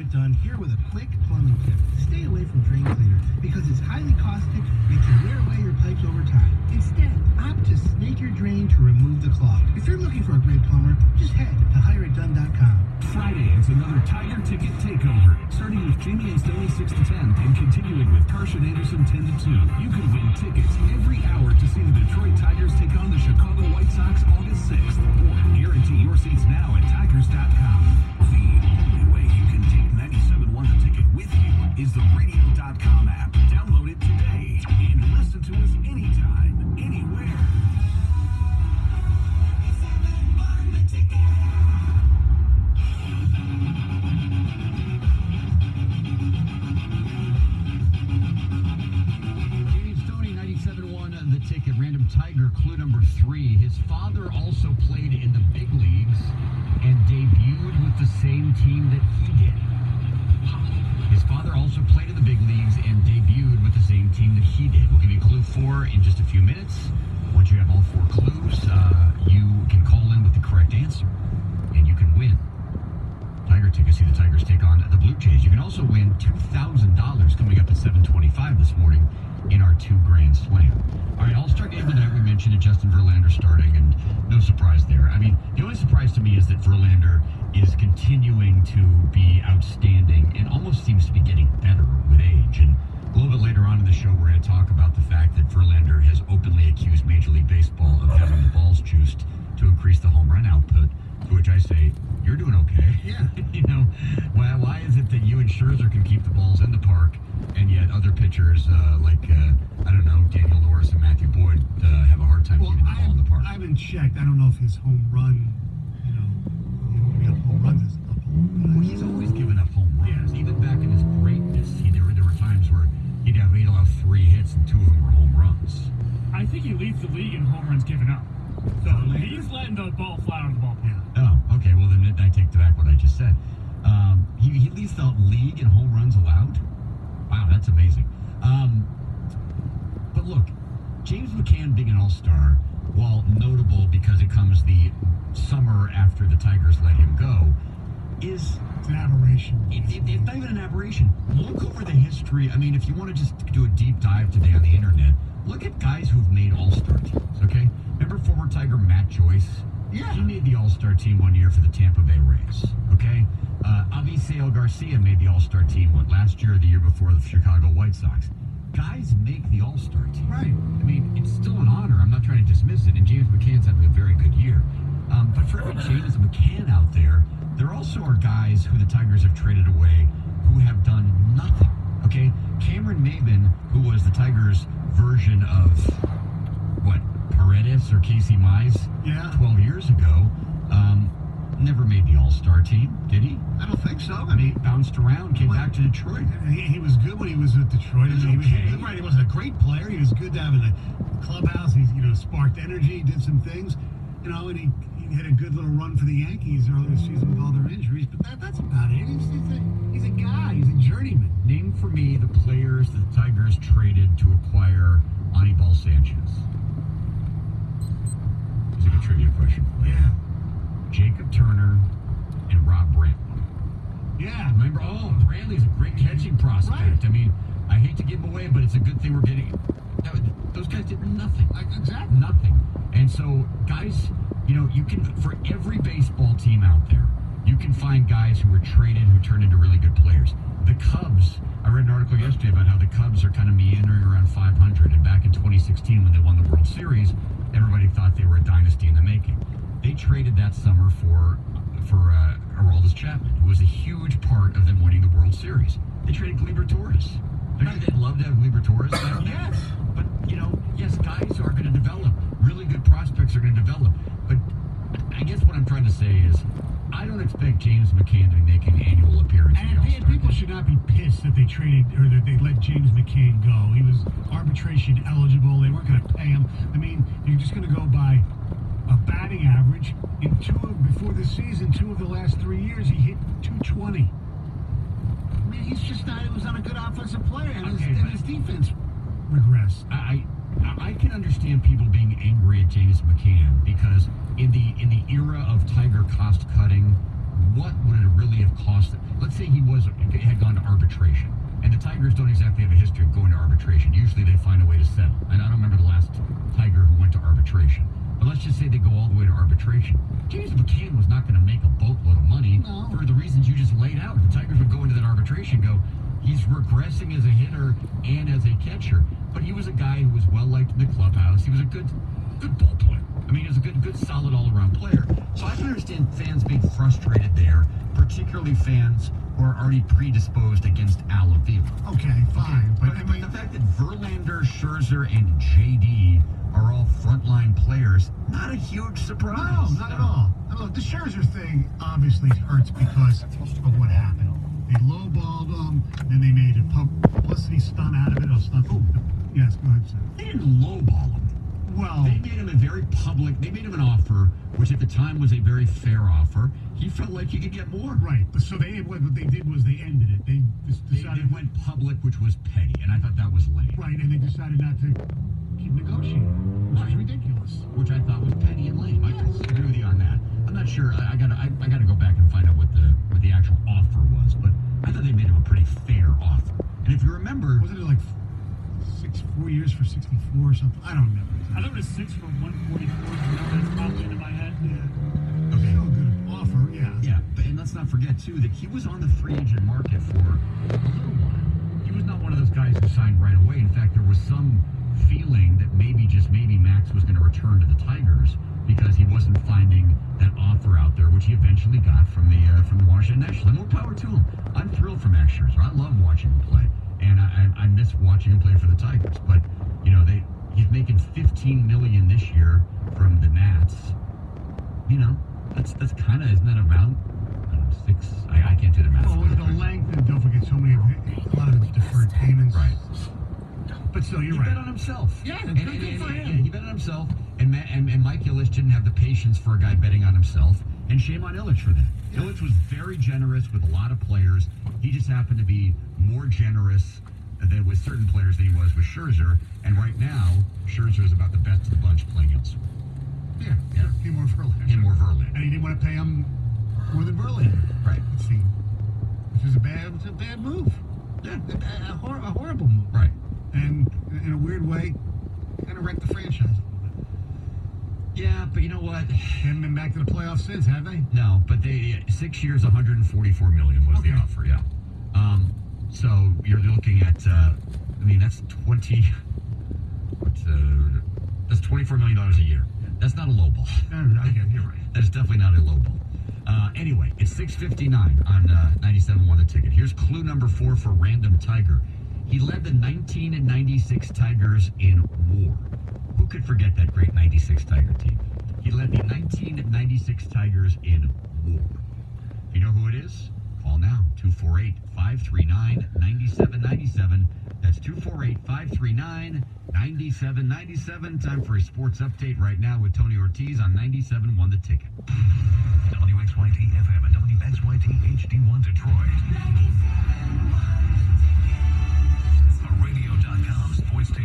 it done here with a quick plumbing tip. Stay away from drain cleaner because it's highly caustic and can wear away your pipes over time. Instead, opt to snake your drain to remove the clog. If you're looking for a great plumber, just head to hireitdone.com. Friday is another Tiger Ticket Takeover, starting with Jamie and Stoney 6 to 10 and continuing with Carson Anderson 10 to 2. You can win tickets every hour to see the Detroit Tigers take on the Chicago White Sox August 6th. Or guarantee your seats now at Tigers.com. The only way you can take 97.1 The Ticket with you is the radio.com app. Download it today and listen to us anytime, anywhere. The Ticket, Random Tiger, clue number 3. His father also played in the big leagues and debuted with the same team that he did. His father also played in the big leagues and debuted with the same team that he did. We'll give you clue 4 in just a few minutes. Once you have all 4 clues, you can call in with the correct answer, and you can win Tiger Tickets. See the Tigers take on the Blue Jays. You can also win $2,000 coming up at 7:25 this morning in our 2 Grand Slam. All right, All-Star game tonight. We mentioned it, Justin Verlander starting, and no surprise there. I mean, the only surprise to me is that Verlander is continuing to be outstanding and almost seems to be getting better with age. And a little bit later on in the show, we're going to talk about the fact that Verlander has openly accused Major League Baseball of having the balls juiced to increase the home run output, to which I say, you're doing okay. Yeah. You know, why is it that you and Scherzer can keep the balls in the park, and yet other pitchers I don't know, Daniel Norris and Matthew Boyd have a hard time keeping the ball in the park? I haven't checked. I don't know if his home run, home runs is up. Well, he's always given up home runs. Yeah. Even back in his greatness, there were times where he'd have 3 hits and 2 of them were home runs. I think he leads the league in home runs given up. So he's letting the ball fly out of the ball. Yeah. Oh, okay. Well, then I take back what I just said. He leads the league in home runs allowed. Wow, that's amazing. But look, James McCann being an all-star, while notable because it comes the summer after the Tigers let him go, it's an aberration. It's not even an aberration. Look over the history. I mean, if you want to just do a deep dive today on the internet, look at guys who've made all-star teams, okay? Remember former Tiger Matt Joyce? Yeah. He made the all-star team one year for the Tampa Bay Rays, okay? Avisail Garcia made the all-star team, last year or the year before, the Chicago White Sox. Guys make the all-star team. Right. I mean, it's still an honor. I'm not trying to dismiss it, and James McCann's having a very good year. But for every James McCann out there also are guys who the Tigers have traded away who have done nothing, okay? Cameron Maybin, who was the Tigers' version of, Paredes or Casey Mize 12 years ago, never made the all-star team, did he? I don't think so. I mean, he bounced around, came back to Detroit. He was good when he was with Detroit. He wasn't a great player. He was good to have in the clubhouse. He, sparked energy, did some things, and he had a good little run for the Yankees earlier this season with all their injuries. But that's about it. He's a guy. He's a journeyman. Name for me the players that the Tigers traded to acquire Anibal Sanchez. It's a good trivia question for you. Yeah. Jacob Turner and Rob Brantley. Yeah. Remember, Brantley's a great catching prospect. Right. I mean, I hate to give him away, but it's a good thing we're getting. Those guys did nothing. Exactly. Nothing. And so, guys, you can, for every baseball team out there, you can find guys who were traded who turned into really good players. The Cubs, I read an article yesterday about how the Cubs are kind of meandering around 500. And back in 2016, when they won the World Series, everybody thought they were a dynasty in the making. They traded that summer for Aroldis Chapman, who was a huge part of them winning the World Series. They traded Gleyber Torres. They'd love to have Gleyber Torres. Yes. But, yes, guys are going to develop. Really good prospects are going to develop. But I guess what I'm trying to say is I don't expect James McCann to be making an annual appearance in the All-Star people should not be pissed that they traded or that they let James McCann go. He was arbitration eligible. They weren't going to pay him. I mean, you're just going to go by a batting average. Before this season, 2 of the last 3 years, he hit .220. I mean, he's just not. He was not a good offensive player, and his defense regressed. I can understand people being angry at James McCann because in the era of Tiger cost cutting, what would it really have cost him? Let's say he had gone to arbitration. And the Tigers don't exactly have a history of going to arbitration. Usually they find a way to settle. And I don't remember the last Tiger who went to arbitration. But let's just say they go all the way to arbitration. James McCann was not going to make a boatload of money for the reasons you just laid out. The Tigers would go into that arbitration and go, he's regressing as a hitter and as a catcher. But he was a guy who was well-liked in the clubhouse. He was a good ball player. I mean, he was a good solid all-around player. So I can understand fans being frustrated there, particularly fans who are already predisposed against Al Avila. Okay, fine. But I mean, the fact that Verlander, Scherzer, and JD are all frontline players, not a huge surprise. no, not at all. Look, the Scherzer thing obviously hurts because of what happened. They lowballed him, then they made a publicity stunt out of it. Yes, go ahead, sir. They didn't lowball him. Well, They made him they made him an offer, which at the time was a very fair offer. He felt like he could get more. right. But so what they did was they ended it. They just They decided went public, which was petty, and I thought that was lame. right, and they decided not to keep negotiating. Which is ridiculous. Which I thought was petty and lame. I totally agree with you on that. I'm not sure. I gotta go back and find out what the actual offer was, but I thought they made him a pretty fair offer. And if you remember, Wasn't it like 4 years for 64 or something? I don't remember. I thought it was 6 for 144. That's probably into my head. Yeah. Okay. Still a good offer, yeah. yeah, and let's not forget too that he was on the free agent market for a little while. He was not one of those guys who signed right away. In fact, there was some feeling that maybe Max was going to return to the Tigers because he wasn't finding that offer out there, which he eventually got from the Washington Nationals. And more power to him. I'm thrilled for Max Scherzer. I love watching him play, and I miss watching him play for the Tigers. But you know, he's making $15 million this year from the Nats. You know, that's kind of, isn't that about? I don't know, 6. I can't do the math. Well, with the length, and don't forget, a lot of it's deferred payments. Right. But still, you're He right. bet on himself. Yeah, and good for him. Yeah, he bet on himself. And Mike Ilitch didn't have the patience for a guy betting on himself. And shame on Ilitch for that. Yeah. Ilitch was very generous with a lot of players. He just happened to be more generous with certain players than he was with Scherzer. And right now, Scherzer is about the best of the bunch playing elsewhere. Yeah. Him or Verlander. Him or Verlander. And he didn't want to pay him more than Verlander. Right. It seemed. Which is a bad move. Yeah. A horrible move. Right. And in a weird way, kind of wrecked the franchise a little bit. Yeah, but you know what? They haven't been back to the playoffs since, have they? No, but 6 years, $144 million was the Okay. offer. Yeah. So you're looking at, that's that's $24 million a year. That's not a low ball. Okay, you're right. That's definitely not a low ball. Anyway, it's 6:59 on 97.1 The Ticket. Here's clue number 4 for Random Tiger. He led the 1996 Tigers in WAR. Who could forget that great 96 Tiger team? He led the 1996 Tigers in WAR. If you know who it is, call now. 248-539-9797. That's 248-539-9797. Time for a sports update right now with Tony Ortiz on 97.1 The Ticket. WXYT FM and WXYT HD1 Detroit. A radio.com sports station.